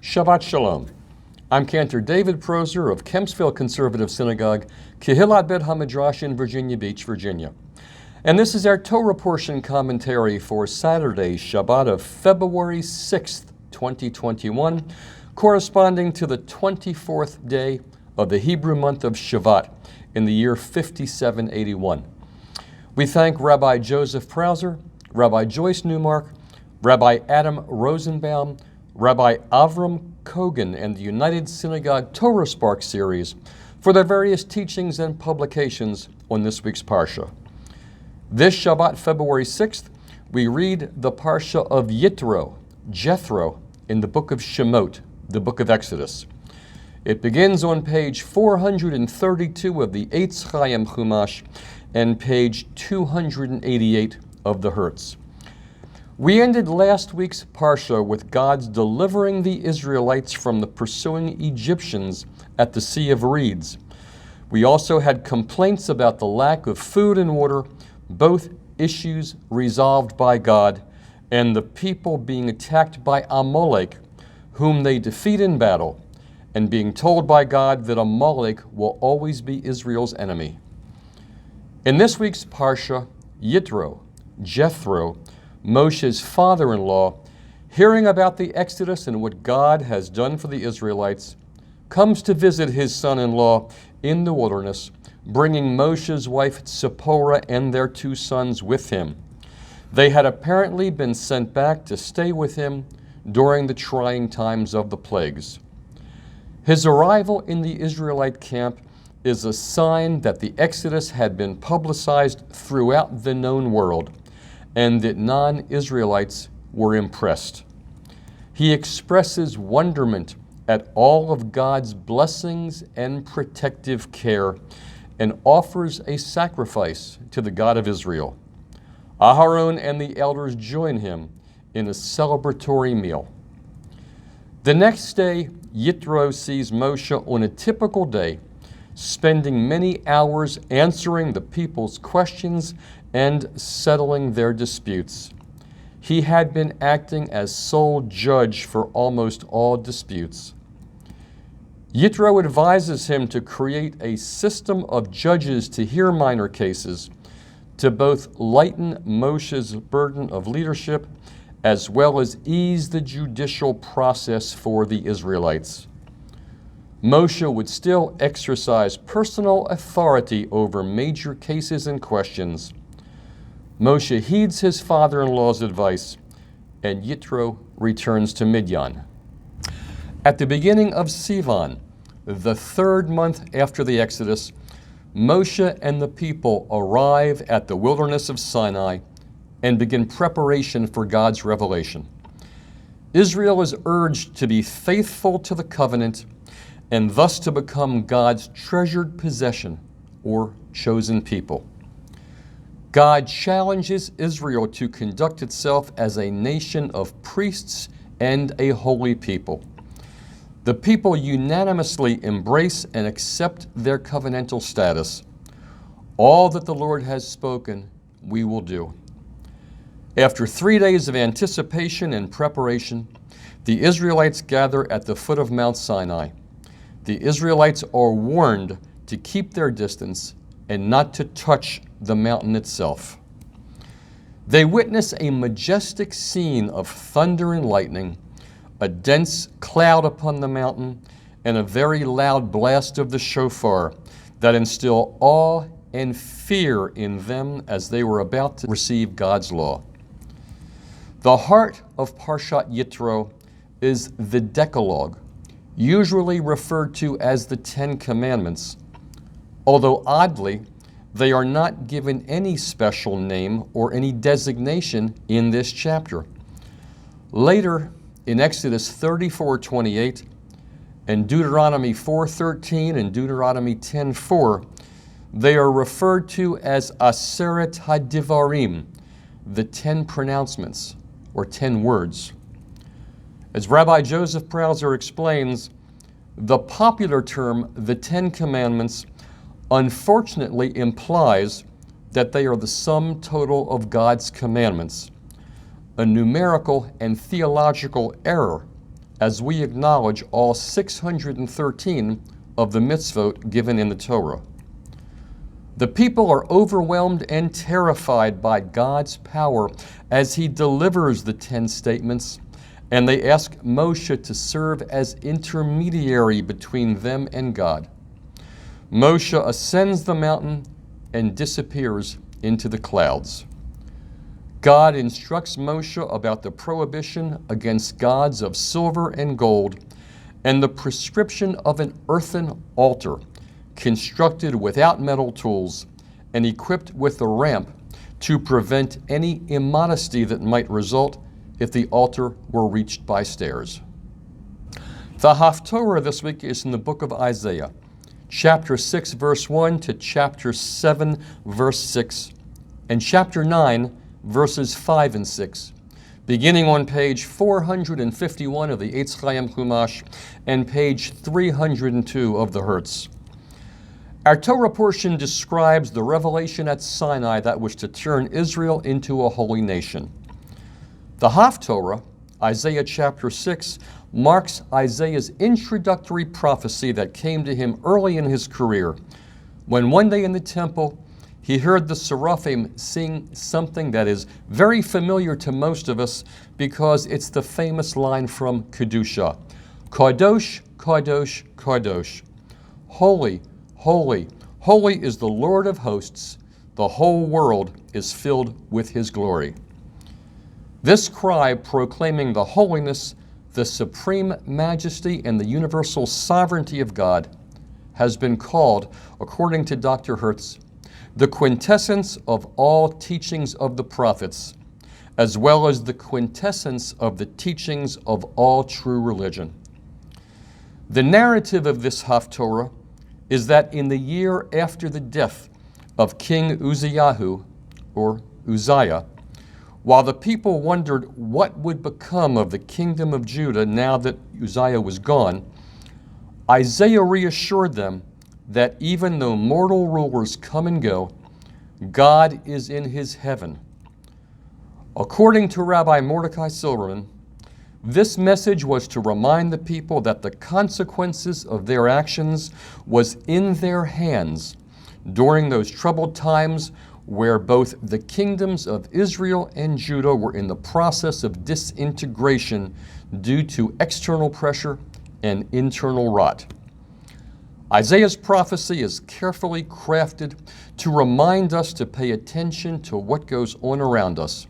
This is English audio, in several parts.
Shabbat Shalom. I'm Cantor David Proser of Kempsville Conservative Synagogue, Kehillat Bet HaMidrash in Virginia Beach, Virginia. And this is our Torah portion commentary for Saturday, Shabbat of February 6th, 2021, corresponding to the 24th day of the Hebrew month of Shevat in the year 5781. We thank Rabbi Joseph Prauser, Rabbi Joyce Newmark, Rabbi Adam Rosenbaum, Rabbi Avram Kogan, and the United Synagogue Torah Spark series for their various teachings and publications on this week's Parsha. This Shabbat, February 6th, we read the Parsha of Yitro, Jethro, in the book of Shemot, the book of Exodus. It begins on page 432 of the Eitz Chaim Chumash and page 288 of the Hertz. We ended last week's Parsha with God's delivering the Israelites from the pursuing Egyptians at the Sea of Reeds. We also had complaints about the lack of food and water, both issues resolved by God, and the people being attacked by Amalek, whom they defeat in battle, and being told by God that Amalek will always be Israel's enemy. In this week's Parsha, Yitro, Jethro, Moshe's father-in-law, hearing about the Exodus and what God has done for the Israelites, comes to visit his son-in-law in the wilderness, bringing Moshe's wife Zipporah and their two sons with him. They had apparently been sent back to stay with him during the trying times of the plagues. His arrival in the Israelite camp is a sign that the Exodus had been publicized throughout the known world, and that non-Israelites were impressed. He expresses wonderment at all of God's blessings and protective care and offers a sacrifice to the God of Israel. Aharon and the elders join him in a celebratory meal. The next day, Yitro sees Moshe on a typical day, spending many hours answering the people's questions and settling their disputes. He had been acting as sole judge for almost all disputes. Yitro advises him to create a system of judges to hear minor cases, to both lighten Moshe's burden of leadership as well as ease the judicial process for the Israelites. Moshe would still exercise personal authority over major cases and questions. Moshe heeds his father-in-law's advice, and Yitro returns to Midian. At the beginning of Sivan, the third month after the Exodus, Moshe and the people arrive at the wilderness of Sinai and begin preparation for God's revelation. Israel is urged to be faithful to the covenant and thus to become God's treasured possession, or chosen people. God challenges Israel to conduct itself as a nation of priests and a holy people. The people unanimously embrace and accept their covenantal status. All that the Lord has spoken, we will do. After 3 days of anticipation and preparation, the Israelites gather at the foot of Mount Sinai. The Israelites are warned to keep their distance and not to touch the mountain itself. They witness a majestic scene of thunder and lightning, a dense cloud upon the mountain, and a very loud blast of the shofar that instill awe and fear in them as they were about to receive God's law. The heart of Parshat Yitro is the Decalogue, usually referred to as the Ten Commandments, although oddly, they are not given any special name or any designation in this chapter. Later, in Exodus 34:28 and Deuteronomy 4:13 and Deuteronomy 10:4, they are referred to as Aseret HaDivarim, the 10 pronouncements, or 10 words. As Rabbi Joseph Prauser explains, the popular term, the 10 Commandments, unfortunately implies that they are the sum total of God's commandments, a numerical and theological error, as we acknowledge all 613 of the mitzvot given in the Torah. The people are overwhelmed and terrified by God's power as he delivers the 10 statements, and they ask Moshe to serve as intermediary between them and God. Moshe ascends the mountain and disappears into the clouds. God instructs Moshe about the prohibition against gods of silver and gold and the prescription of an earthen altar constructed without metal tools and equipped with a ramp to prevent any immodesty that might result if the altar were reached by stairs. The Haftorah this week is in the book of Isaiah, chapter 6, verse 1 to chapter 7, verse 6, and chapter 9, verses 5 and 6, beginning on page 451 of the Eitz Chaim Chumash and page 302 of the Hertz. Our Torah portion describes the revelation at Sinai that was to turn Israel into a holy nation. The Haftorah, Isaiah chapter 6, marks Isaiah's introductory prophecy that came to him early in his career, when one day in the temple he heard the seraphim sing something that is very familiar to most of us because it's the famous line from Kedusha, Kadosh, Kadosh, Kadosh. Holy, holy, holy is the Lord of hosts. The whole world is filled with his glory. This cry proclaiming the holiness, the supreme majesty, and the universal sovereignty of God has been called, according to Dr. Hertz, the quintessence of all teachings of the prophets, as well as the quintessence of the teachings of all true religion. The narrative of this Haftorah is that in the year after the death of King Uzziah, or Uzziah, while the people wondered what would become of the kingdom of Judah now that Uzziah was gone, Isaiah reassured them that even though mortal rulers come and go, God is in his heaven. According to Rabbi Mordecai Silverman, this message was to remind the people that the consequences of their actions was in their hands during those troubled times where both the kingdoms of Israel and Judah were in the process of disintegration due to external pressure and internal rot. Isaiah's prophecy is carefully crafted to remind us to pay attention to what goes on around us,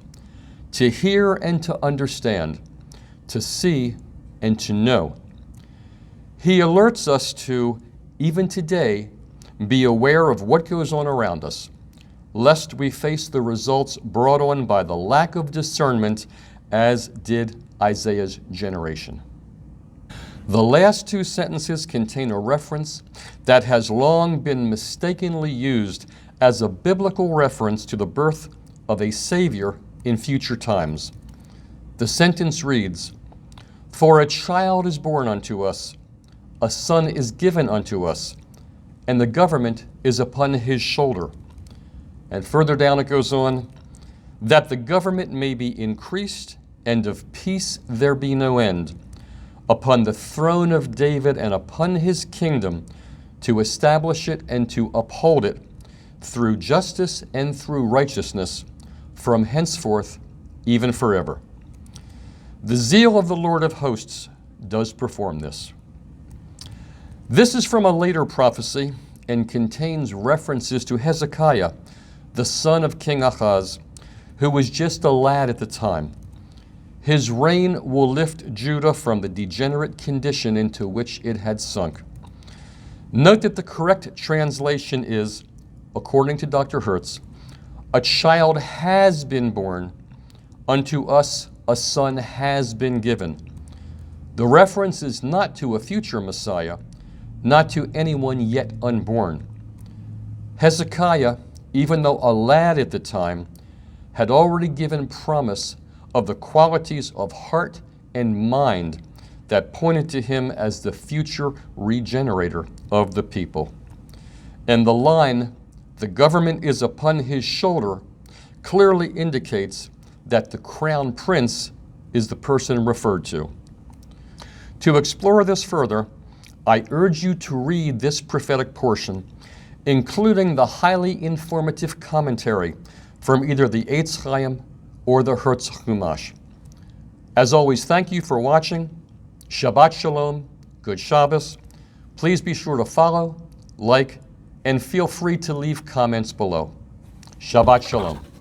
to hear and to understand, to see and to know. He alerts us to, even today, be aware of what goes on around us, lest we face the results brought on by the lack of discernment, as did Isaiah's generation. The last two sentences contain a reference that has long been mistakenly used as a biblical reference to the birth of a Savior in future times. The sentence reads, "For a child is born unto us, a son is given unto us, and the government is upon his shoulder." And further down it goes on, "That the government may be increased, and of peace there be no end, upon the throne of David and upon his kingdom, to establish it and to uphold it through justice and through righteousness from henceforth even forever." The zeal of the Lord of hosts does perform this. This is from a later prophecy and contains references to Hezekiah, the son of King Ahaz, who was just a lad at the time. His reign will lift Judah from the degenerate condition into which it had sunk. Note that the correct translation is, according to Dr. Hertz, "A child has been born, unto us a son has been given." The reference is not to a future Messiah, not to anyone yet unborn. Hezekiah, even though a lad at the time, had already given promise of the qualities of heart and mind that pointed to him as the future regenerator of the people. And the line, "The government is upon his shoulder," clearly indicates that the crown prince is the person referred to. To explore this further, I urge you to read this prophetic portion, including the highly informative commentary from either the Eitz Chaim or the Hertz Chumash. As always, thank you for watching. Shabbat Shalom, good Shabbos. Please be sure to follow, like, and feel free to leave comments below. Shabbat Shalom.